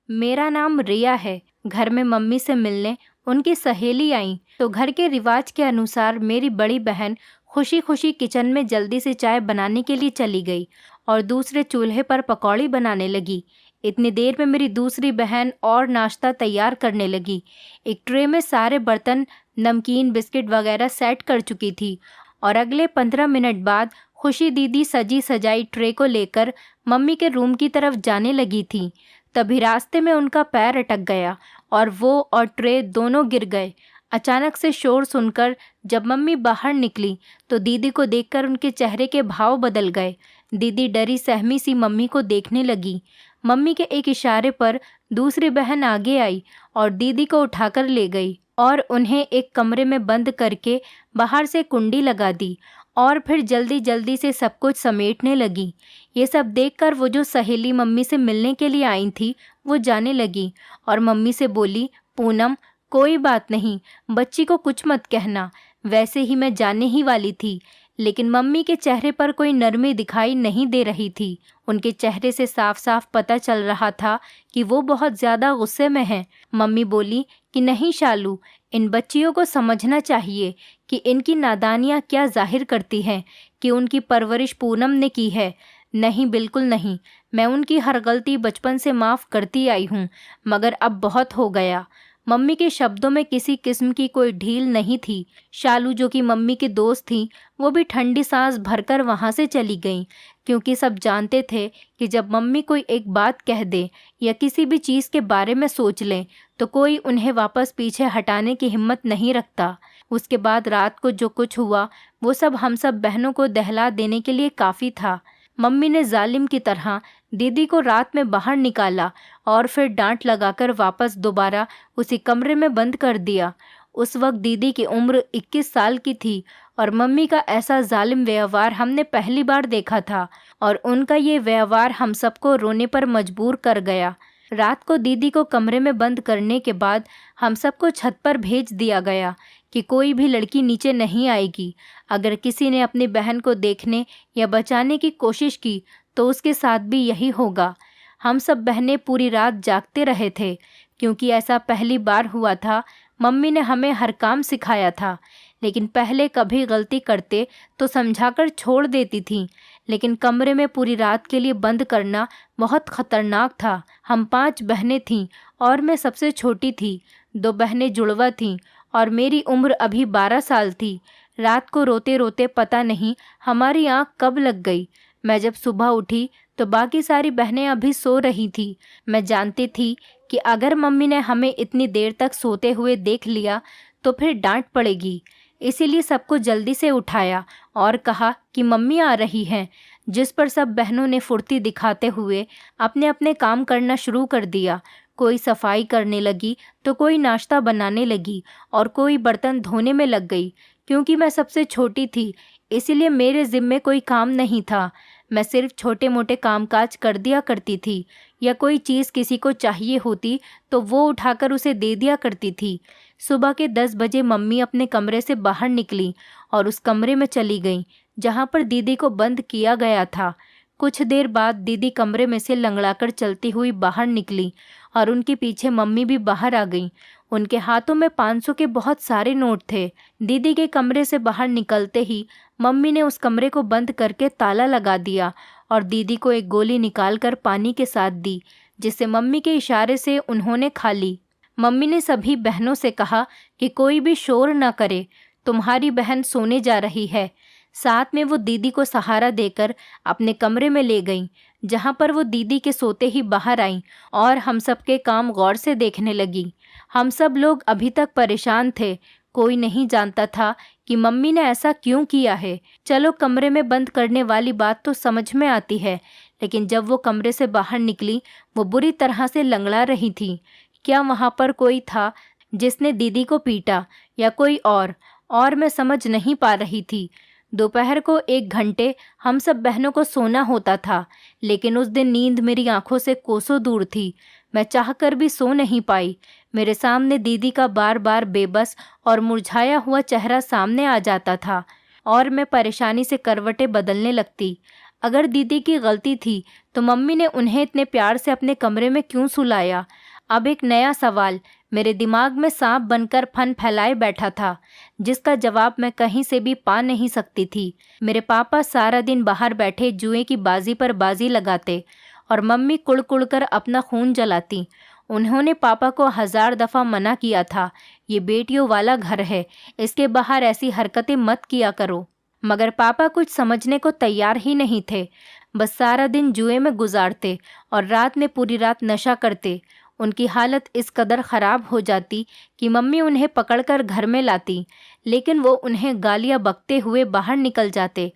मेरा नाम रिया है। घर में मम्मी से मिलने उनकी सहेली आई तो घर के रिवाज के अनुसार मेरी बड़ी बहन खुशी खुशी किचन में जल्दी से चाय बनाने के लिए चली गई और दूसरे चूल्हे पर पकौड़ी बनाने लगी। इतनी देर में मेरी दूसरी बहन और नाश्ता तैयार करने लगी। एक ट्रे में सारे बर्तन, नमकीन, बिस्किट वगैरह सेट कर चुकी थी और अगले 15 मिनट बाद खुशी दीदी सजी सजाई ट्रे को लेकर मम्मी के रूम की तरफ जाने लगी थी। तभी रास्ते में उनका पैर अटक गया और वो और ट्रे दोनों गिर गए। अचानक से शोर सुनकर जब मम्मी बाहर निकली तो दीदी को देखकर उनके चेहरे के भाव बदल गए। दीदी डरी सहमी सी मम्मी को देखने लगी। मम्मी के एक इशारे पर दूसरी बहन आगे आई और दीदी को उठाकर ले गई और उन्हें एक कमरे में बंद करके बाहर से कुंडी लगा दी और फिर जल्दी जल्दी से सब कुछ समेटने लगी। ये सब देखकर वो जो सहेली मम्मी से मिलने के लिए आई थी वो जाने लगी और मम्मी से बोली, पूनम कोई बात नहीं, बच्ची को कुछ मत कहना, वैसे ही मैं जाने ही वाली थी। लेकिन मम्मी के चेहरे पर कोई नरमी दिखाई नहीं दे रही थी। उनके चेहरे से साफ साफ पता चल रहा था कि वो बहुत ज़्यादा गुस्से में हैं। मम्मी बोली कि नहीं शालू, इन बच्चियों को समझना चाहिए कि इनकी नादानियाँ क्या जाहिर करती हैं कि उनकी परवरिश पूनम ने की है। नहीं, बिल्कुल नहीं, मैं उनकी हर गलती बचपन से माफ़ करती आई हूँ, मगर अब बहुत हो गया। मम्मी के शब्दों में किसी किस्म की कोई ढील नहीं थी। शालू जो कि मम्मी की दोस्त थी वो भी ठंडी सांस भरकर वहाँ से चली गईं, क्योंकि सब जानते थे कि जब मम्मी कोई एक बात कह दे या किसी भी चीज़ के बारे में सोच लें तो कोई उन्हें वापस पीछे हटाने की हिम्मत नहीं रखता। उसके बाद रात को जो कुछ हुआ वो सब हम सब बहनों को दहला देने के लिए काफ़ी था। मम्मी ने जालिम की तरह दीदी को रात में बाहर निकाला और फिर डांट लगाकर वापस दोबारा उसी कमरे में बंद कर दिया। उस वक्त दीदी की उम्र 21 साल की थी और मम्मी का ऐसा जालिम व्यवहार हमने पहली बार देखा था और उनका ये व्यवहार हम सबको रोने पर मजबूर कर गया। रात को दीदी को कमरे में बंद करने के बाद हम सबको छत पर भेज दिया गया कि कोई भी लड़की नीचे नहीं आएगी। अगर किसी ने अपनी बहन को देखने या बचाने की कोशिश की तो उसके साथ भी यही होगा। हम सब बहनें पूरी रात जागते रहे थे, क्योंकि ऐसा पहली बार हुआ था। मम्मी ने हमें हर काम सिखाया था, लेकिन पहले कभी गलती करते तो समझाकर छोड़ देती थी, लेकिन कमरे में पूरी रात के लिए बंद करना बहुत खतरनाक था। हम 5 बहनें थीं और मैं सबसे छोटी थी। 2 बहनें जुड़वा थीं और मेरी उम्र अभी 12 साल थी। रात को रोते रोते पता नहीं हमारी आँख कब लग गई। मैं जब सुबह उठी तो बाकी सारी बहनें अभी सो रही थी। मैं जानती थी कि अगर मम्मी ने हमें इतनी देर तक सोते हुए देख लिया तो फिर डांट पड़ेगी, इसीलिए सबको जल्दी से उठाया और कहा कि मम्मी आ रही हैं, जिस पर सब बहनों ने फुर्ती दिखाते हुए अपने अपने काम करना शुरू कर दिया। कोई सफाई करने लगी तो कोई नाश्ता बनाने लगी और कोई बर्तन धोने में लग गई। क्योंकि मैं सबसे छोटी थी इसीलिए मेरे ज़िम्मे कोई काम नहीं था। मैं सिर्फ छोटे मोटे कामकाज कर दिया करती थी, या कोई चीज़ किसी को चाहिए होती तो वो उठाकर उसे दे दिया करती थी। सुबह के 10 बजे मम्मी अपने कमरे से बाहर निकली और उस कमरे में चली गई जहाँ पर दीदी को बंद किया गया था। कुछ देर बाद दीदी कमरे में से लंगड़ाकर चलती हुई बाहर निकली और उनके पीछे मम्मी भी बाहर आ गई। उनके हाथों में 500 के बहुत सारे नोट थे। दीदी के कमरे से बाहर निकलते ही मम्मी ने उस कमरे को बंद करके ताला लगा दिया और दीदी को एक गोली निकालकर पानी के साथ दी, जिसे मम्मी के इशारे से उन्होंने खा ली। मम्मी ने सभी बहनों से कहा कि कोई भी शोर न करे, तुम्हारी बहन सोने जा रही है। साथ में वो दीदी को सहारा देकर अपने कमरे में ले गईं, जहाँ पर वो दीदी के सोते ही बाहर आईं और हम सब के काम गौर से देखने लगी। हम सब लोग अभी तक परेशान थे। कोई नहीं जानता था कि मम्मी ने ऐसा क्यों किया है। चलो, कमरे में बंद करने वाली बात तो समझ में आती है, लेकिन जब वो कमरे से बाहर निकली वो बुरी तरह से लंगड़ा रही थी। क्या वहाँ पर कोई था जिसने दीदी को पीटा या कोई और मैं समझ नहीं पा रही थी। दोपहर को 1 घंटे हम सब बहनों को सोना होता था, लेकिन उस दिन नींद मेरी आंखों से कोसों दूर थी। मैं चाहकर भी सो नहीं पाई। मेरे सामने दीदी का बार बार बेबस और मुरझाया हुआ चेहरा सामने आ जाता था और मैं परेशानी से करवटें बदलने लगती। अगर दीदी की गलती थी तो मम्मी ने उन्हें इतने प्यार से अपने कमरे में क्यों सुलाया? अब एक नया सवाल मेरे दिमाग में सांप बनकर फन फैलाए बैठा था, जिसका जवाब मैं कहीं से भी पा नहीं सकती थी। मेरे पापा सारा दिन बाहर बैठे जुए की बाजी पर बाजी लगाते और मम्मी कुड़ कुड़ कर अपना खून जलाती। उन्होंने पापा को 1000 दफ़ा मना किया था, ये बेटियों वाला घर है, इसके बाहर ऐसी हरकतें मत किया करो। मगर पापा कुछ समझने को तैयार ही नहीं थे। बस सारा दिन जुए में गुजारते और रात में पूरी रात नशा करते। उनकी हालत इस कदर ख़राब हो जाती कि मम्मी उन्हें पकड़कर घर में लाती, लेकिन वो उन्हें गालियाँ बकते हुए बाहर निकल जाते।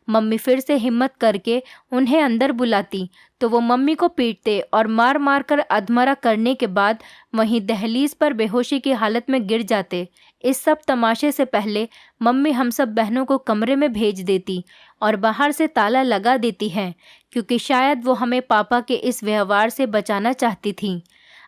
मम्मी फिर से हिम्मत करके उन्हें अंदर बुलाती तो वो मम्मी को पीटते और मार मार कर अधमरा करने के बाद वहीं दहलीज पर बेहोशी की हालत में गिर जाते। इस सब तमाशे से पहले मम्मी हम सब बहनों को कमरे में भेज देती और बाहर से ताला लगा देती हैं, क्योंकि शायद वो हमें पापा के इस व्यवहार से बचाना चाहती थीं।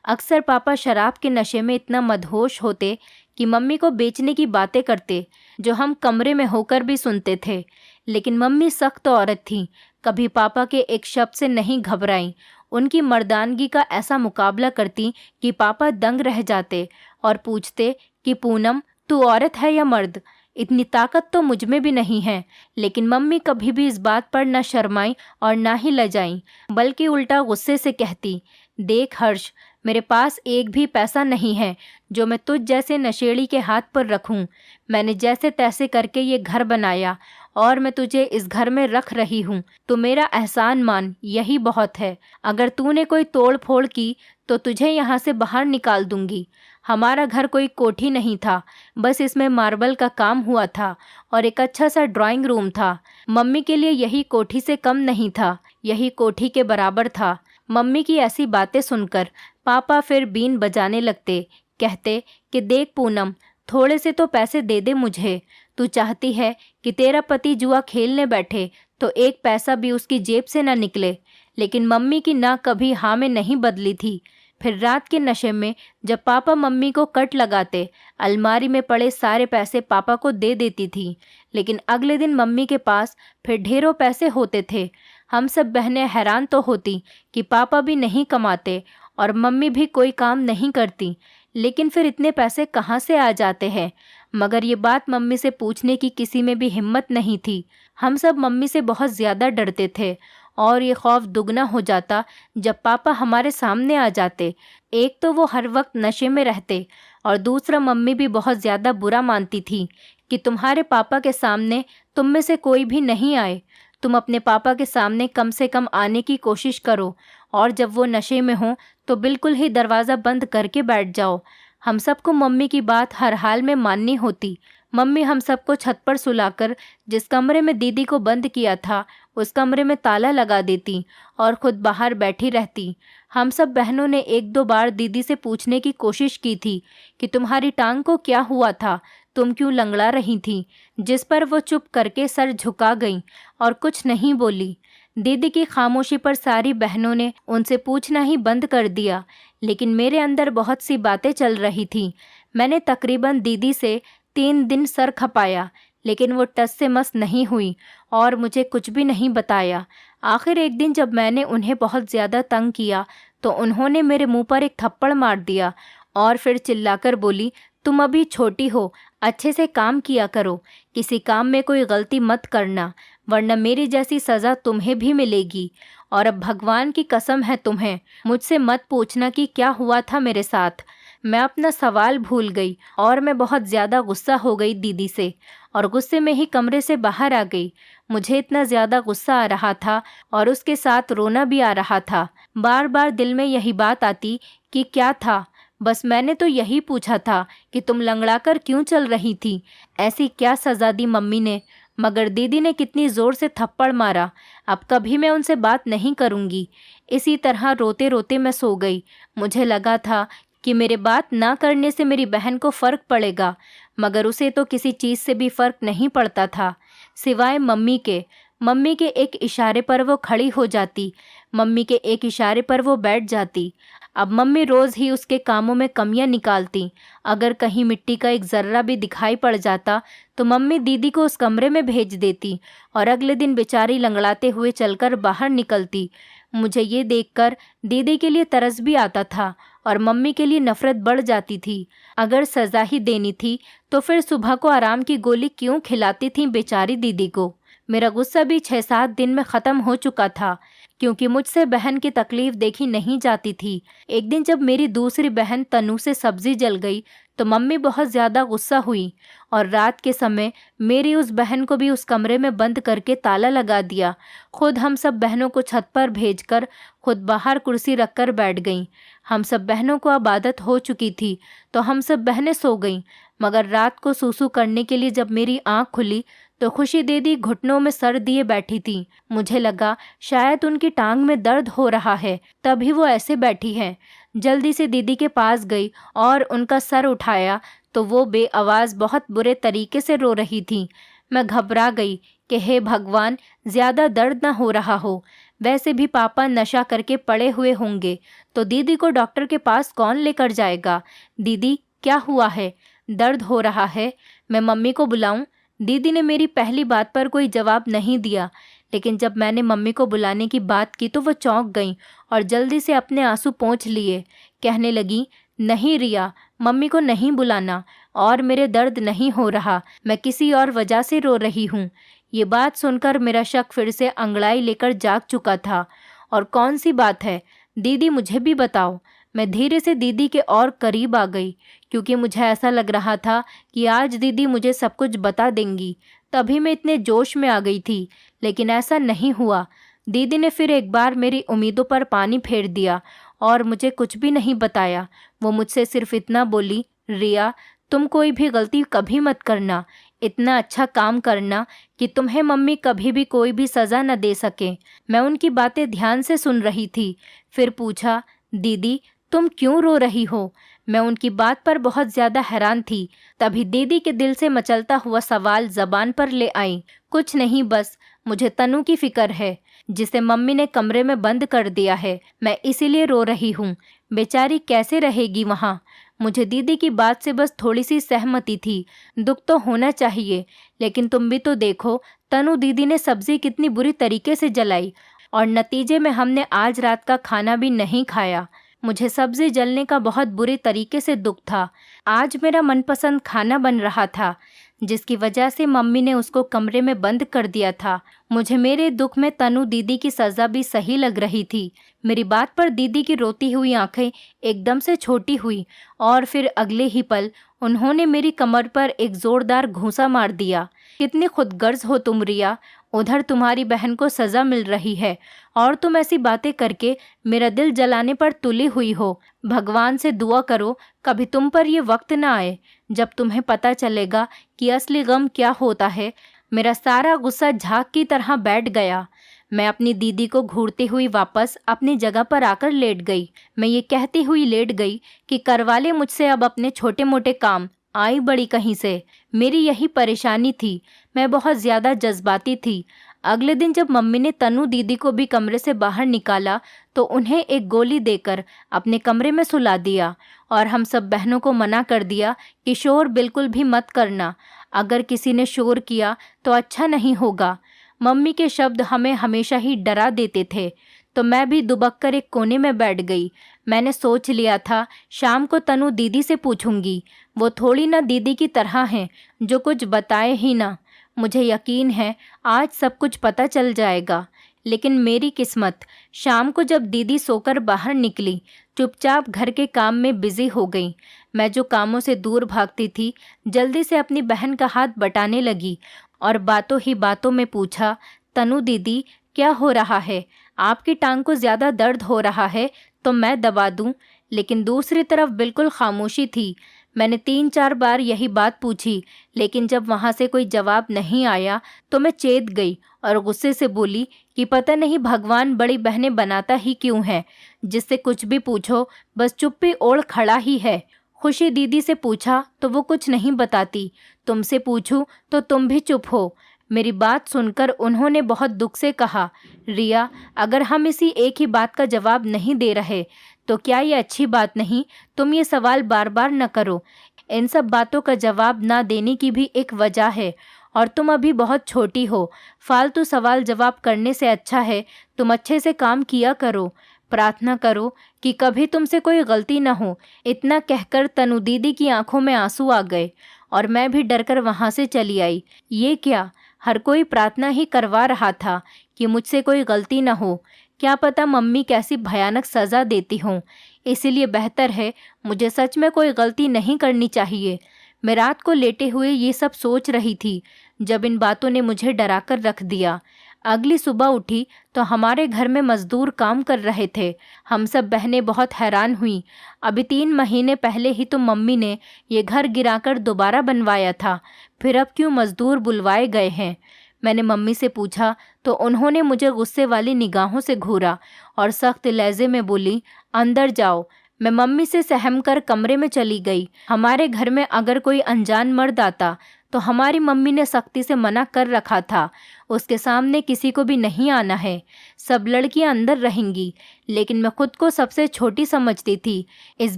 अक्सर पापा शराब के नशे में इतना मदहोश होते कि मम्मी को बेचने की बातें करते, जो हम कमरे में होकर भी सुनते थे। लेकिन मम्मी सख्त औरत थी, कभी पापा के एक शब्द से नहीं घबराई। उनकी मर्दानगी का ऐसा मुकाबला करती कि पापा दंग रह जाते और पूछते कि पूनम, तू औरत है या मर्द? इतनी ताकत तो मुझ में भी नहीं है। लेकिन मम्मी कभी भी इस बात पर न शर्माई और ना ही लजाई, बल्कि उल्टा गुस्से से कहती, देख हर्ष, मेरे पास एक भी पैसा नहीं है जो मैं तुझ जैसे नशेड़ी के हाथ पर रखूं। मैंने जैसे तैसे करके ये घर बनाया और मैं तुझे इस घर में रख रही हूँ। तो मेरा एहसान मान, यही बहुत है। अगर तूने कोई तोड़ फोड़ की तो तुझे यहाँ से बाहर निकाल दूंगी। हमारा घर कोई कोठी नहीं था, बस इसमें मार्बल का काम हुआ था और एक अच्छा सा ड्राइंग रूम था। मम्मी के लिए यही कोठी से कम नहीं था, यही कोठी के बराबर था। मम्मी की ऐसी बातें सुनकर पापा फिर बीन बजाने लगते। कहते कि देख पूनम, थोड़े से तो पैसे दे दे मुझे। तू चाहती है कि तेरा पति जुआ खेलने बैठे तो एक पैसा भी उसकी जेब से ना निकले। लेकिन मम्मी की ना कभी हाँ में नहीं बदली थी। फिर रात के नशे में जब पापा मम्मी को कट लगाते, अलमारी में पड़े सारे पैसे पापा को दे देती थी। लेकिन अगले दिन मम्मी के पास फिर ढेरों पैसे होते थे। हम सब बहनें हैरान तो होती कि पापा भी नहीं कमाते और मम्मी भी कोई काम नहीं करती, लेकिन फिर इतने पैसे कहाँ से आ जाते हैं? मगर ये बात मम्मी से पूछने की किसी में भी हिम्मत नहीं थी। हम सब मम्मी से बहुत ज़्यादा डरते थे और ये खौफ दुगना हो जाता जब पापा हमारे सामने आ जाते। एक तो वो हर वक्त नशे में रहते और दूसरा मम्मी भी बहुत ज़्यादा बुरा मानती थी कि तुम्हारे पापा के सामने तुम में से कोई भी नहीं आए। तुम अपने पापा के सामने कम से कम आने की कोशिश करो और जब वो नशे में हो तो बिल्कुल ही दरवाज़ा बंद करके बैठ जाओ। हम सबको मम्मी की बात हर हाल में माननी होती। मम्मी हम सबको छत पर सुलाकर जिस कमरे में दीदी को बंद किया था उस कमरे में ताला लगा देती और खुद बाहर बैठी रहती। हम सब बहनों ने 1-2 बार दीदी से पूछने की कोशिश की थी कि तुम्हारी टांग को क्या हुआ था, तुम क्यों लंगड़ा रही थी, जिस पर वो चुप करके सर झुका गईं और कुछ नहीं बोली। दीदी की खामोशी पर सारी बहनों ने उनसे पूछना ही बंद कर दिया। लेकिन मेरे अंदर बहुत सी बातें चल रही थीं। मैंने तकरीबन दीदी से 3 दिन सर खपाया, लेकिन वो टस से मस नहीं हुई और मुझे कुछ भी नहीं बताया। आखिर एक दिन जब मैंने उन्हें बहुत ज़्यादा तंग किया तो उन्होंने मेरे मुंह पर एक थप्पड़ मार दिया और फिर चिल्लाकर बोली, तुम अभी छोटी हो, अच्छे से काम किया करो, किसी काम में कोई गलती मत करना, वरना मेरी जैसी सज़ा तुम्हें भी मिलेगी। और अब भगवान की कसम है तुम्हें, मुझसे मत पूछना कि क्या हुआ था मेरे साथ। मैं अपना सवाल भूल गई और मैं बहुत ज़्यादा गुस्सा हो गई दीदी से और गुस्से में ही कमरे से बाहर आ गई। मुझे इतना ज़्यादा गुस्सा आ रहा था और उसके साथ रोना भी आ रहा था। बार बार दिल में यही बात आती कि क्या था, बस मैंने तो यही पूछा था कि तुम लंगड़ाकर क्यों चल रही थी, ऐसी क्या सज़ा दी मम्मी ने। मगर दीदी ने कितनी ज़ोर से थप्पड़ मारा। अब कभी मैं उनसे बात नहीं करूँगी। इसी तरह रोते रोते मैं सो गई। मुझे लगा था कि मेरे बात ना करने से मेरी बहन को फ़र्क पड़ेगा, मगर उसे तो किसी चीज़ से भी फ़र्क नहीं पड़ता था सिवाय मम्मी के। मम्मी के एक इशारे पर वो खड़ी हो जाती। मम्मी के एक इशारे पर वो बैठ जाती। अब मम्मी रोज़ ही उसके कामों में कमियां निकालती। अगर कहीं मिट्टी का एक ज़र्रा भी दिखाई पड़ जाता तो मम्मी दीदी को उस कमरे में भेज देती और अगले दिन बेचारी लंगड़ाते हुए चलकर बाहर निकलती। मुझे ये देखकर दीदी के लिए तरस भी आता था और मम्मी के लिए नफ़रत बढ़ जाती थी। अगर सज़ा ही देनी थी तो फिर सुबह को आराम की गोली क्यों खिलाती थी बेचारी दीदी को। मेरा गुस्सा भी 6-7 दिन में ख़त्म हो चुका था, क्योंकि मुझसे बहन की तकलीफ़ देखी नहीं जाती थी। एक दिन जब मेरी दूसरी बहन तनु से सब्ज़ी जल गई तो मम्मी बहुत ज़्यादा गुस्सा हुई और रात के समय मेरी उस बहन को भी उस कमरे में बंद करके ताला लगा दिया। खुद हम सब बहनों को छत पर भेजकर खुद बाहर कुर्सी रखकर बैठ गईं। हम सब बहनों को अब आदत हो चुकी थी तो हम सब बहनें सो गईं, मगर रात को सूसू करने के लिए जब मेरी आँख खुली तो खुशी दीदी घुटनों में सर दिए बैठी थी। मुझे लगा शायद उनकी टांग में दर्द हो रहा है, तभी वो ऐसे बैठी हैं। जल्दी से दीदी के पास गई और उनका सर उठाया तो वो बेआवाज़ बहुत बुरे तरीके से रो रही थी। मैं घबरा गई कि हे भगवान, ज़्यादा दर्द ना हो रहा हो। वैसे भी पापा नशा करके पड़े हुए होंगे तो दीदी को डॉक्टर के पास कौन लेकर जाएगा। दीदी, क्या हुआ है? दर्द हो रहा है? मैं मम्मी को बुलाऊं? दीदी ने मेरी पहली बात पर कोई जवाब नहीं दिया, लेकिन जब मैंने मम्मी को बुलाने की बात की तो वो चौंक गईं और जल्दी से अपने आंसू पोंछ लिए। कहने लगी, नहीं रिया, मम्मी को नहीं बुलाना और मेरे दर्द नहीं हो रहा, मैं किसी और वजह से रो रही हूँ। ये बात सुनकर मेरा शक फिर से अंगड़ाई लेकर जाग चुका था। और कौन सी बात है दीदी, मुझे भी बताओ। मैं धीरे से दीदी के और करीब आ गई, क्योंकि मुझे ऐसा लग रहा था कि आज दीदी मुझे सब कुछ बता देंगी। तभी मैं इतने जोश में आ गई थी, लेकिन ऐसा नहीं हुआ। दीदी ने फिर एक बार मेरी उम्मीदों पर पानी फेर दिया और मुझे कुछ भी नहीं बताया। वो मुझसे सिर्फ इतना बोली, रिया, तुम कोई भी गलती कभी मत करना, इतना अच्छा काम करना कि तुम्हें मम्मी कभी भी कोई भी सज़ा न दे सके। मैं उनकी बातें ध्यान से सुन रही थी। फिर पूछा, दीदी तुम क्यों रो रही हो? मैं उनकी बात पर बहुत ज़्यादा हैरान थी। तभी दीदी के दिल से मचलता हुआ सवाल ज़बान पर ले आई, कुछ नहीं, बस मुझे तनु की फ़िक्र है, जिसे मम्मी ने कमरे में बंद कर दिया है। मैं इसीलिए रो रही हूँ। बेचारी कैसे रहेगी वहाँ? मुझे दीदी की बात से बस थोड़ी सी सहमति थी। दुख तो होना चाहिए, लेकिन तुम भी तो देखो, तनु दीदी ने सब्ज़ी कितनी बुरी तरीके से जलाई और नतीजे में हमने आज रात का खाना भी नहीं खाया। मुझे सब्ज़ी जलने का बहुत बुरे तरीके से दुख था। आज मेरा मनपसंद खाना बन रहा था, जिसकी वजह से मम्मी ने उसको कमरे में बंद कर दिया था। मुझे मेरे दुख में तनु दीदी की सज़ा भी सही लग रही थी। मेरी बात पर दीदी की रोती हुई आंखें एकदम से छोटी हुई और फिर अगले ही पल उन्होंने मेरी कमर पर एक ज़ोरदार घूंसा मार दिया। कितनी खुदगर्ज हो तुम रिया, उधर तुम्हारी बहन को सज़ा मिल रही है और तुम ऐसी बातें करके मेरा दिल जलाने पर तुली हुई हो। भगवान से दुआ करो कभी तुम पर ये वक्त ना आए जब तुम्हें पता चलेगा कि असली गम क्या होता है। मेरा सारा गुस्सा झाग की तरह बैठ गया। मैं अपनी दीदी को घूरती हुई वापस अपनी जगह पर आकर लेट गई। मैं ये कहती हुई लेट गई कि करवा ले मुझसे अब अपने छोटे मोटे काम, आई बड़ी कहीं से। मेरी यही परेशानी थी, मैं बहुत ज़्यादा जज्बाती थी। अगले दिन जब मम्मी ने तनु दीदी को भी कमरे से बाहर निकाला तो उन्हें एक गोली देकर अपने कमरे में सुला दिया और हम सब बहनों को मना कर दिया कि शोर बिल्कुल भी मत करना। अगर किसी ने शोर किया तो अच्छा नहीं होगा। मम्मी के शब्द हमें हमेशा ही डरा देते थे। तो मैं भी दुबक कर एक कोने में बैठ गई। मैंने सोच लिया था शाम को तनु दीदी से पूछूंगी। वो थोड़ी ना दीदी की तरह हैं जो कुछ बताए ही ना। मुझे यकीन है आज सब कुछ पता चल जाएगा। लेकिन मेरी किस्मत, शाम को जब दीदी सोकर बाहर निकली, चुपचाप घर के काम में बिजी हो गई। मैं जो कामों से दूर भागती थी, जल्दी से अपनी बहन का हाथ बटाने लगी और बातों ही बातों में पूछा, तनु दीदी क्या हो रहा है? आपकी टांग को ज़्यादा दर्द हो रहा है तो मैं दबा दूं? लेकिन दूसरी तरफ बिल्कुल खामोशी थी। मैंने 3-4 बार यही बात पूछी, लेकिन जब वहाँ से कोई जवाब नहीं आया तो मैं चेत गई और गुस्से से बोली कि पता नहीं भगवान बड़ी बहनें बनाता ही क्यों है, जिससे कुछ भी पूछो बस चुप्पी ओढ़ खड़ा ही है। खुशी दीदी से पूछा तो वो कुछ नहीं बताती, तुमसे पूछूं तो तुम भी चुप हो। मेरी बात सुनकर उन्होंने बहुत दुख से कहा, रिया, अगर हम इसी एक ही बात का जवाब नहीं दे रहे तो क्या ये अच्छी बात नहीं? तुम ये सवाल बार बार न करो। इन सब बातों का जवाब ना देने की भी एक वजह है और तुम अभी बहुत छोटी हो। फालतू सवाल जवाब करने से अच्छा है तुम अच्छे से काम किया करो। प्रार्थना करो कि कभी तुमसे कोई गलती न हो। इतना कहकर तनु दीदी की आंखों में आंसू आ गए और मैं भी डरकर वहां से चली आई। ये क्या, हर कोई प्रार्थना ही करवा रहा था कि मुझसे कोई गलती न हो। क्या पता मम्मी कैसी भयानक सज़ा देती हों। इसीलिए बेहतर है मुझे सच में कोई गलती नहीं करनी चाहिए। मैं रात को लेटे हुए ये सब सोच रही थी जब इन बातों ने मुझे डराकर रख दिया। अगली सुबह उठी तो हमारे घर में मजदूर काम कर रहे थे। हम सब बहनें बहुत हैरान हुईं। अभी 3 महीने पहले ही तो मम्मी ने ये घर गिराकर दोबारा बनवाया था, फिर अब क्यों मजदूर बुलवाए गए हैं? मैंने मम्मी से पूछा तो उन्होंने मुझे गुस्से वाली निगाहों से घूरा और सख्त लहजे में बोली, अंदर जाओ। मैं मम्मी से सहम कर कमरे में चली गई। हमारे घर में अगर कोई अनजान मर्द आता तो हमारी मम्मी ने सख्ती से मना कर रखा था, उसके सामने किसी को भी नहीं आना है, सब लड़कियां अंदर रहेंगी। लेकिन मैं खुद को सबसे छोटी समझती थी, इस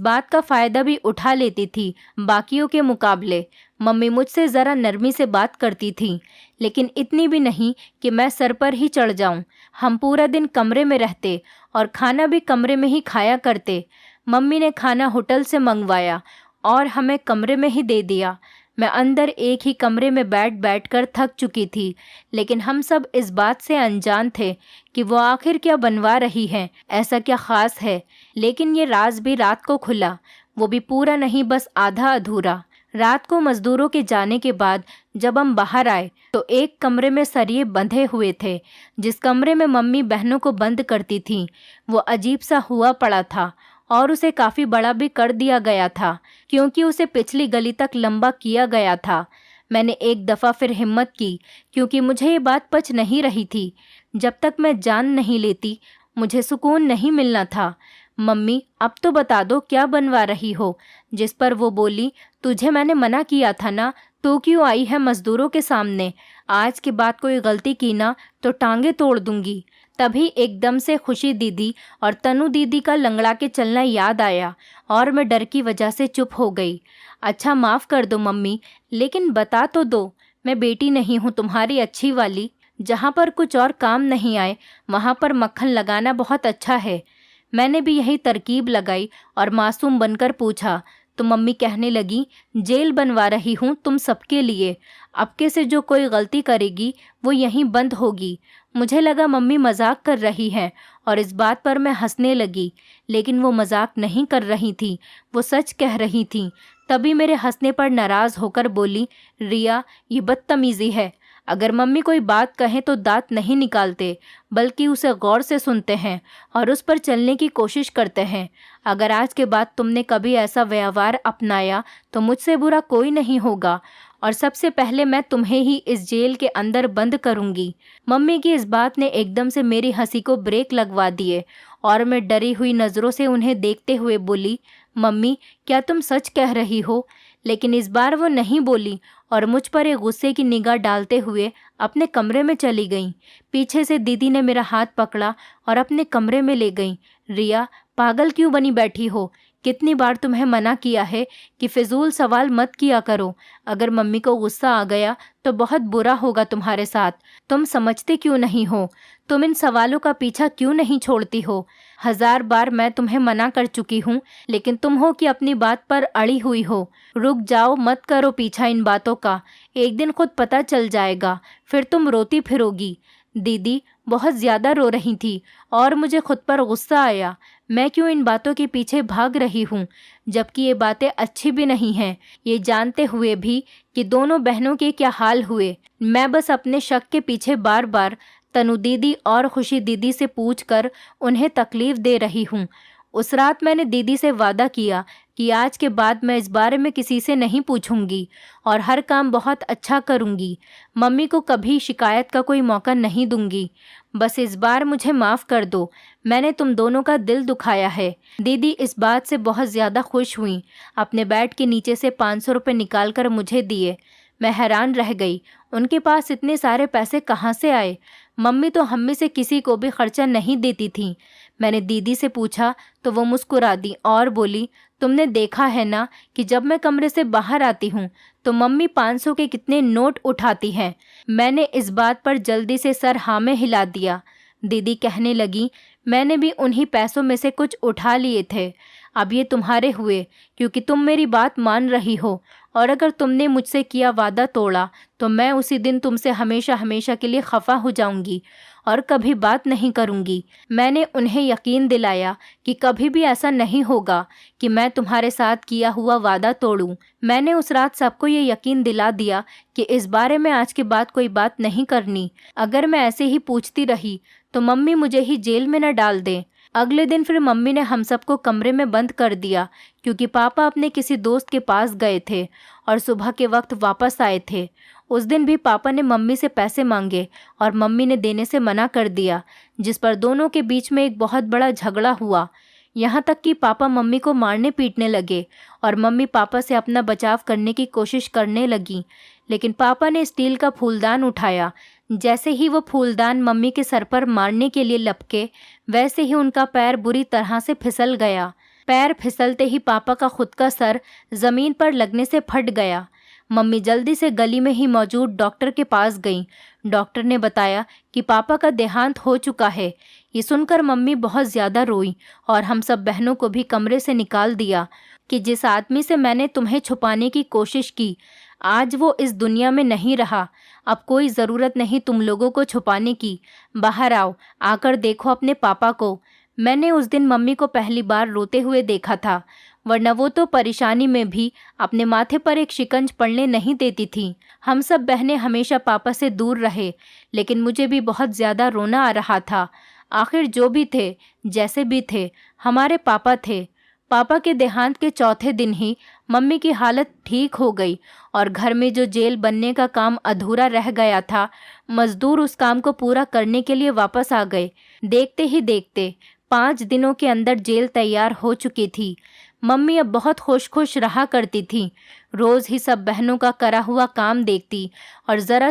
बात का फ़ायदा भी उठा लेती थी बाकियों के मुकाबले। मम्मी मुझसे ज़रा नरमी से बात करती थी, लेकिन इतनी भी नहीं कि मैं सर पर ही चढ़ जाऊं। हम पूरा दिन कमरे में रहते और खाना भी कमरे में ही खाया करते। मम्मी ने खाना होटल से मंगवाया और हमें कमरे में ही दे दिया। मैं अंदर एक ही कमरे में बैठ कर थक चुकी थी, लेकिन हम सब इस बात से अनजान थे कि वो आखिर क्या बनवा रही हैं, ऐसा क्या ख़ास है। लेकिन ये राज भी रात को खुला, वो भी पूरा नहीं, बस आधा अधूरा। रात को मजदूरों के जाने के बाद जब हम बाहर आए तो एक कमरे में सरिये बंधे हुए थे। जिस कमरे में मम्मी बहनों को बंद करती थी वो अजीब सा हुआ पड़ा था और उसे काफ़ी बड़ा भी कर दिया गया था, क्योंकि उसे पिछली गली तक लंबा किया गया था। मैंने एक दफ़ा फिर हिम्मत की, क्योंकि मुझे ये बात पच नहीं रही थी। जब तक मैं जान नहीं लेती मुझे सुकून नहीं मिलना था। मम्मी, अब तो बता दो क्या बनवा रही हो? जिस पर वो बोली, तुझे मैंने मना किया था ना, तू क्यों आई है मजदूरों के सामने? आज के बाद कोई गलती की ना तो टांगे तोड़ दूंगी। तभी एकदम से खुशी दीदी और तनु दीदी का लंगड़ा के चलना याद आया और मैं डर की वजह से चुप हो गई। अच्छा माफ़ कर दो मम्मी, लेकिन बता तो दो, मैं बेटी नहीं हूँ तुम्हारी अच्छी वाली। जहाँ पर कुछ और काम नहीं आए वहाँ पर मक्खन लगाना बहुत अच्छा है। मैंने भी यही तरकीब लगाई और मासूम बनकर पूछा तो मम्मी कहने लगी, जेल बनवा रही हूँ तुम सबके लिए। अब के से जो कोई गलती करेगी वो यहीं बंद होगी। मुझे लगा मम्मी मजाक कर रही हैं और इस बात पर मैं हंसने लगी, लेकिन वो मजाक नहीं कर रही थी, वो सच कह रही थी। तभी मेरे हंसने पर नाराज़ होकर बोली, रिया, ये बदतमीज़ी है। अगर मम्मी कोई बात कहें तो दांत नहीं निकालते, बल्कि उसे गौर से सुनते हैं और उस पर चलने की कोशिश करते हैं। अगर आज के बाद तुमने कभी ऐसा व्यवहार अपनाया तो मुझसे बुरा कोई नहीं होगा और सबसे पहले मैं तुम्हें ही इस जेल के अंदर बंद करूंगी। मम्मी की इस बात ने एकदम से मेरी हंसी को ब्रेक लगवा दिए और मैं डरी हुई नज़रों से उन्हें देखते हुए बोली, मम्मी, क्या तुम सच कह रही हो? लेकिन इस बार वो नहीं बोली और मुझ पर एक गुस्से की निगाह डालते हुए अपने कमरे में चली गईं। पीछे से दीदी ने मेरा हाथ पकड़ा और अपने कमरे में ले गईं। रिया, पागल क्यों बनी बैठी हो? कितनी बार तुम्हें मना किया है कि फिजूल सवाल मत किया करो। अगर मम्मी को गुस्सा आ गया तो बहुत बुरा होगा तुम्हारे साथ। तुम समझते क्यों नहीं हो? तुम इन सवालों का पीछा क्यों नहीं छोड़ती हो? 1000 बार मैं तुम्हें मना कर चुकी हूँ, लेकिन तुम हो कि अपनी बात पर अड़ी हुई हो। रुक जाओ, मत करो पीछा इन बातों का। एक दिन खुद पता चल जाएगा, फिर तुम रोती फिरोगी। दीदी बहुत ज़्यादा रो रही थी और मुझे खुद पर गुस्सा आया। मैं क्यों इन बातों के पीछे भाग रही हूँ, जबकि ये बातें अच्छी भी नहीं हैं, ये जानते हुए भी कि दोनों बहनों के क्या हाल हुए। मैं बस अपने शक के पीछे बार बार तनु दीदी और खुशी दीदी से पूछकर उन्हें तकलीफ़ दे रही हूँ। उस रात मैंने दीदी से वादा किया कि आज के बाद मैं इस बारे में किसी से नहीं पूछूंगी और हर काम बहुत अच्छा करूंगी। मम्मी को कभी शिकायत का कोई मौका नहीं दूंगी। बस इस बार मुझे माफ़ कर दो, मैंने तुम दोनों का दिल दुखाया है। दीदी इस बात से बहुत ज़्यादा खुश हुई। अपने बैट के नीचे से 500 रुपये निकाल कर मुझे दिए। मैं हैरान रह गई, उनके पास इतने सारे पैसे कहाँ से आए? मम्मी तो हम में से किसी को भी खर्चा नहीं देती थी। मैंने दीदी से पूछा तो वो मुस्कुरा दी और बोली, तुमने देखा है ना कि जब मैं कमरे से बाहर आती हूँ तो मम्मी 500 के कितने नोट उठाती हैं। मैंने इस बात पर जल्दी से सर हाँ में हिला दिया। दीदी कहने लगी, मैंने भी उन्हीं पैसों में से कुछ उठा लिए थे। अब ये तुम्हारे हुए क्योंकि तुम मेरी बात मान रही हो, और अगर तुमने मुझसे किया वादा तोड़ा तो मैं उसी दिन तुमसे हमेशा हमेशा के लिए खफा हो जाऊंगी और कभी बात नहीं करूंगी। मैंने उन्हें यकीन दिलाया कि कभी भी ऐसा नहीं होगा कि मैं तुम्हारे साथ किया हुआ वादा तोड़ूं। मैंने उस रात सबको ये यकीन दिला दिया कि इस बारे में आज के बाद कोई बात नहीं करनी। अगर मैं ऐसे ही पूछती रही तो मम्मी मुझे ही जेल में न डाल दें। अगले दिन फिर मम्मी ने हम सबको कमरे में बंद कर दिया क्योंकि पापा अपने किसी दोस्त के पास गए थे और सुबह के वक्त वापस आए थे। उस दिन भी पापा ने मम्मी से पैसे मांगे और मम्मी ने देने से मना कर दिया, जिस पर दोनों के बीच में एक बहुत बड़ा झगड़ा हुआ। यहाँ तक कि पापा मम्मी को मारने पीटने लगे और मम्मी पापा से अपना बचाव करने की कोशिश करने लगी, लेकिन पापा ने स्टील का फूलदान उठाया। जैसे ही वो फूलदान मम्मी के सर पर मारने के लिए लपके, वैसे ही उनका पैर बुरी तरह से फिसल गया। पैर फिसलते ही पापा का खुद का सर जमीन पर लगने से फट गया। मम्मी जल्दी से गली में ही मौजूद डॉक्टर के पास गईं। डॉक्टर ने बताया कि पापा का देहांत हो चुका है। ये सुनकर मम्मी बहुत ज़्यादा रोई और हम सब बहनों को भी कमरे से निकाल दिया कि जिस आदमी से मैंने तुम्हें छुपाने की कोशिश की, आज वो इस दुनिया में नहीं रहा। अब कोई ज़रूरत नहीं तुम लोगों को छुपाने की। बाहर आओ, आकर देखो अपने पापा को। मैंने उस दिन मम्मी को पहली बार रोते हुए देखा था, वरना वो तो परेशानी में भी अपने माथे पर एक शिकंज पड़ने नहीं देती थी। हम सब बहनें हमेशा पापा से दूर रहे, लेकिन मुझे भी बहुत ज़्यादा रोना आ रहा था। आखिर जो भी थे, जैसे भी थे, हमारे पापा थे। पापा के देहांत के चौथे दिन ही मम्मी की हालत ठीक हो गई और घर में जो जेल बनने का काम अधूरा रह गया था, मजदूर उस काम को पूरा करने के लिए वापस आ गए। देखते ही देखते 5 दिनों के अंदर जेल तैयार हो चुकी थी। मम्मी अब बहुत खुश रहा करती थी। रोज़ ही सब बहनों का करा हुआ काम देखती और ज़रा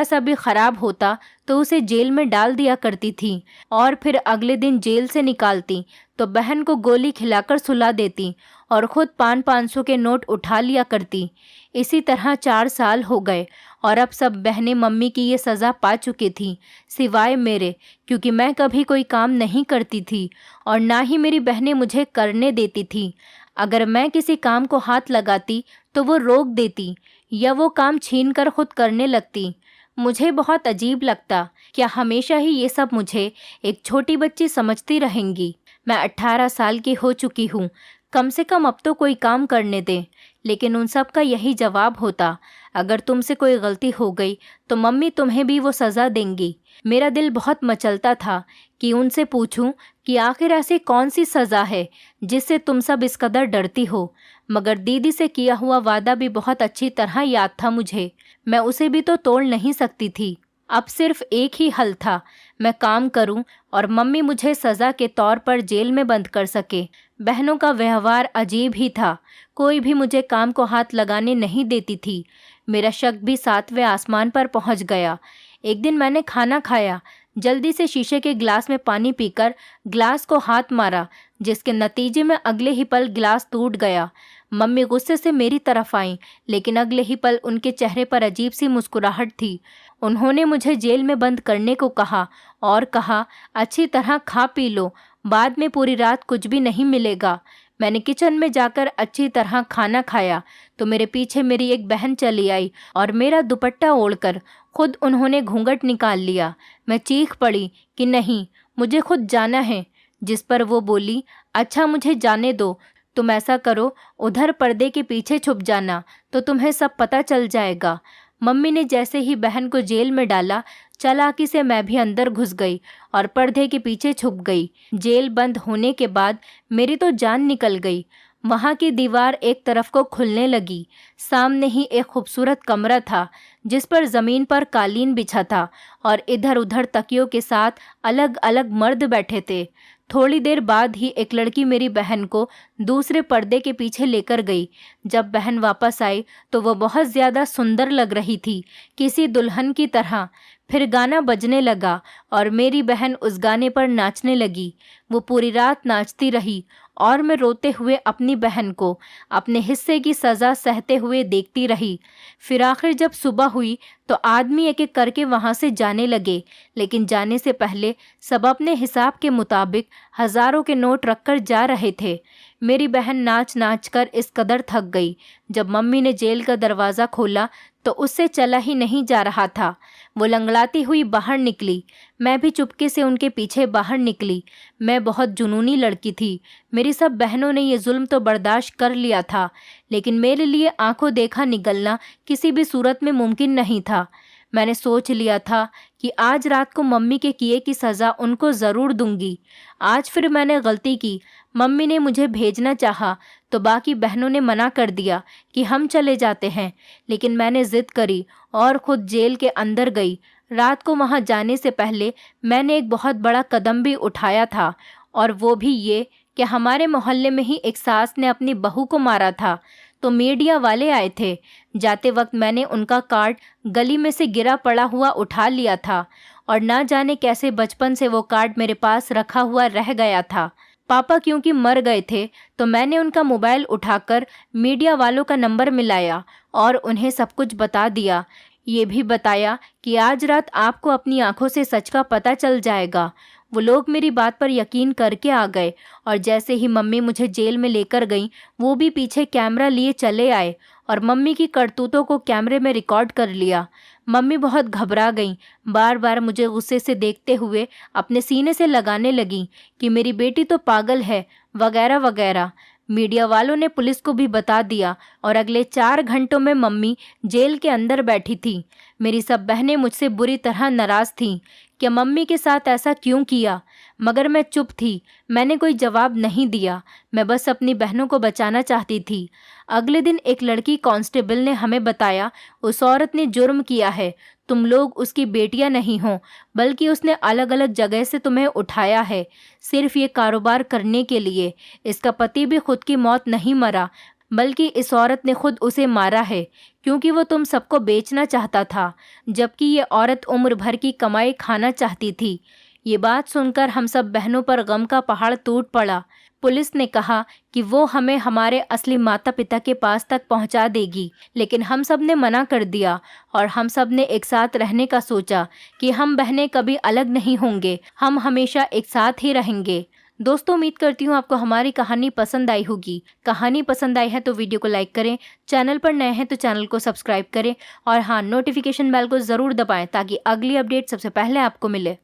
सा भी ख़राब होता तो उसे जेल में डाल दिया करती थी और फिर अगले दिन जेल से निकालती तो बहन को गोली खिलाकर सुला देती और ख़ुद 500 के नोट उठा लिया करती। इसी तरह 4 साल हो गए और अब सब बहनें मम्मी की ये सज़ा पा चुकी थीं, सिवाय मेरे, क्योंकि मैं कभी कोई काम नहीं करती थी और ना ही मेरी बहनें मुझे करने देती थी। अगर मैं किसी काम को हाथ लगाती तो वो रोक देती या वो काम छीन कर खुद करने लगती। मुझे बहुत अजीब लगता, क्या हमेशा ही ये सब मुझे एक छोटी बच्ची समझती रहेंगी? मैं 18 साल की हो चुकी हूँ, कम से कम अब तो कोई काम करने दें। लेकिन उन सब का यही जवाब होता, अगर तुमसे कोई गलती हो गई तो मम्मी तुम्हें भी वो सज़ा देंगी। मेरा दिल बहुत मचलता था कि उनसे पूछूं कि आखिर ऐसी कौन सी सज़ा है जिससे तुम सब इस कदर डरती हो। मगर दीदी से किया हुआ वादा भी बहुत अच्छी तरह याद था मुझे, मैं उसे भी तो तोड़ नहीं सकती थी। अब सिर्फ एक ही हल था, मैं काम करूं और मम्मी मुझे सज़ा के तौर पर जेल में बंद कर सके। बहनों का व्यवहार अजीब ही था, कोई भी मुझे काम को हाथ लगाने नहीं देती थी। मेरा शक भी 7वें आसमान पर पहुंच गया। एक दिन मैंने खाना खाया, जल्दी से शीशे के गिलास में पानी पीकर गिलास को हाथ मारा, जिसके नतीजे में अगले ही पल गिलास टूट गया। मम्मी गुस्से से मेरी तरफ आईं, लेकिन अगले ही पल उनके चेहरे पर अजीब सी मुस्कुराहट थी। उन्होंने मुझे जेल में बंद करने को कहा और कहा, अच्छी तरह खा पी लो, बाद में पूरी रात कुछ भी नहीं मिलेगा। मैंने किचन में जाकर अच्छी तरह खाना खाया तो मेरे पीछे मेरी एक बहन चली आई और मेरा दुपट्टा ओढ़कर खुद उन्होंने घूंघट निकाल लिया। मैं चीख पड़ी कि नहीं, मुझे खुद जाना है, जिस पर वो बोली, अच्छा मुझे जाने दो, तुम ऐसा करो, उधर पर्दे के पीछे छुप जाना तो तुम्हें सब पता चल जाएगा। मम्मी ने जैसे ही बहन को जेल में डाला, चालाकी से मैं भी अंदर घुस गई और पर्दे के पीछे छुप गई। जेल बंद होने के बाद मेरी तो जान निकल गई। वहाँ की दीवार एक तरफ को खुलने लगी। सामने ही एक खूबसूरत कमरा था जिस पर ज़मीन पर कालीन बिछा था और इधर उधर तकियों के साथ अलग अलग मर्द बैठे थे। थोड़ी देर बाद ही एक लड़की मेरी बहन को दूसरे पर्दे के पीछे लेकर गई। जब बहन वापस आई तो वो बहुत ज़्यादा सुंदर लग रही थी, किसी दुल्हन की तरह। फिर गाना बजने लगा और मेरी बहन उस गाने पर नाचने लगी। वो पूरी रात नाचती रही और मैं रोते हुए अपनी बहन को अपने हिस्से की सज़ा सहते हुए देखती रही। फिर आखिर जब सुबह हुई तो आदमी एक एक करके वहाँ से जाने लगे, लेकिन जाने से पहले सब अपने हिसाब के मुताबिक हज़ारों के नोट रखकर जा रहे थे। मेरी बहन नाच नाच कर इस कदर थक गई। जब मम्मी ने जेल का दरवाज़ा खोला तो उससे चला ही नहीं जा रहा था। वो लंगड़ाती हुई बाहर निकली। मैं भी चुपके से उनके पीछे बाहर निकली। मैं बहुत जुनूनी लड़की थी। मेरी सब बहनों ने ये जुल्म तो बर्दाश्त कर लिया था, लेकिन मेरे लिए आंखों देखा निगलना किसी भी सूरत में मुमकिन नहीं था। मैंने सोच लिया था कि आज रात को मम्मी के किए की सज़ा उनको ज़रूर दूंगी। आज फिर मैंने गलती की। मम्मी ने मुझे भेजना चाहा तो बाकी बहनों ने मना कर दिया कि हम चले जाते हैं, लेकिन मैंने ज़िद करी और ख़ुद जेल के अंदर गई। रात को वहाँ जाने से पहले मैंने एक बहुत बड़ा कदम भी उठाया था, और वो भी ये कि हमारे मोहल्ले में ही एक सास ने अपनी बहू को मारा था, तो मीडिया वाले आए थे। जाते वक्त मैंने उनका कार्ड गली में से गिरा पड़ा हुआ उठा लिया था, और ना जाने कैसे बचपन से वो कार्ड मेरे पास रखा हुआ रह गया था। पापा क्योंकि मर गए थे तो मैंने उनका मोबाइल उठाकर मीडिया वालों का नंबर मिलाया और उन्हें सब कुछ बता दिया। ये भी बताया कि आज रात आपको अपनी आंखों से सच का पता चल जाएगा। वो लोग मेरी बात पर यकीन करके आ गए, और जैसे ही मम्मी मुझे जेल में लेकर गईं, वो भी पीछे कैमरा लिए चले आए और मम्मी की करतूतों को कैमरे में रिकॉर्ड कर लिया। मम्मी बहुत घबरा गईं, बार बार मुझे गुस्से से देखते हुए अपने सीने से लगाने लगीं कि मेरी बेटी तो पागल है, वगैरह वगैरह। मीडिया वालों ने पुलिस को भी बता दिया, और अगले 4 घंटों में मम्मी जेल के अंदर बैठी थी। मेरी सब बहनें मुझसे बुरी तरह नाराज़ थीं कि मम्मी के साथ ऐसा क्यों किया, मगर मैं चुप थी। मैंने कोई जवाब नहीं दिया। मैं बस अपनी बहनों को बचाना चाहती थी। अगले दिन एक लड़की कांस्टेबल ने हमें बताया, उस औरत ने जुर्म किया है। तुम लोग उसकी बेटियां नहीं हो, बल्कि उसने अलग अलग जगह से तुम्हें उठाया है, सिर्फ ये कारोबार करने के लिए। इसका पति भी खुद की मौत नहीं मरा, बल्कि इस औरत ने खुद उसे मारा है, क्योंकि वो तुम सबको बेचना चाहता था, जबकि ये औरत उम्र भर की कमाई खाना चाहती थी। ये बात सुनकर हम सब बहनों पर गम का पहाड़ टूट पड़ा। पुलिस ने कहा कि वो हमें हमारे असली माता पिता के पास तक पहुंचा देगी, लेकिन हम सब ने मना कर दिया, और हम सब ने एक साथ रहने का सोचा कि हम बहनें कभी अलग नहीं होंगे, हम हमेशा एक साथ ही रहेंगे। दोस्तों, उम्मीद करती हूँ आपको हमारी कहानी पसंद आई होगी। कहानी पसंद आई है तो वीडियो को लाइक करें, चैनल पर नए हैं तो चैनल को सब्सक्राइब करें, और हाँ, नोटिफिकेशन बेल को ज़रूर दबाएं ताकि अगली अपडेट सबसे पहले आपको मिले।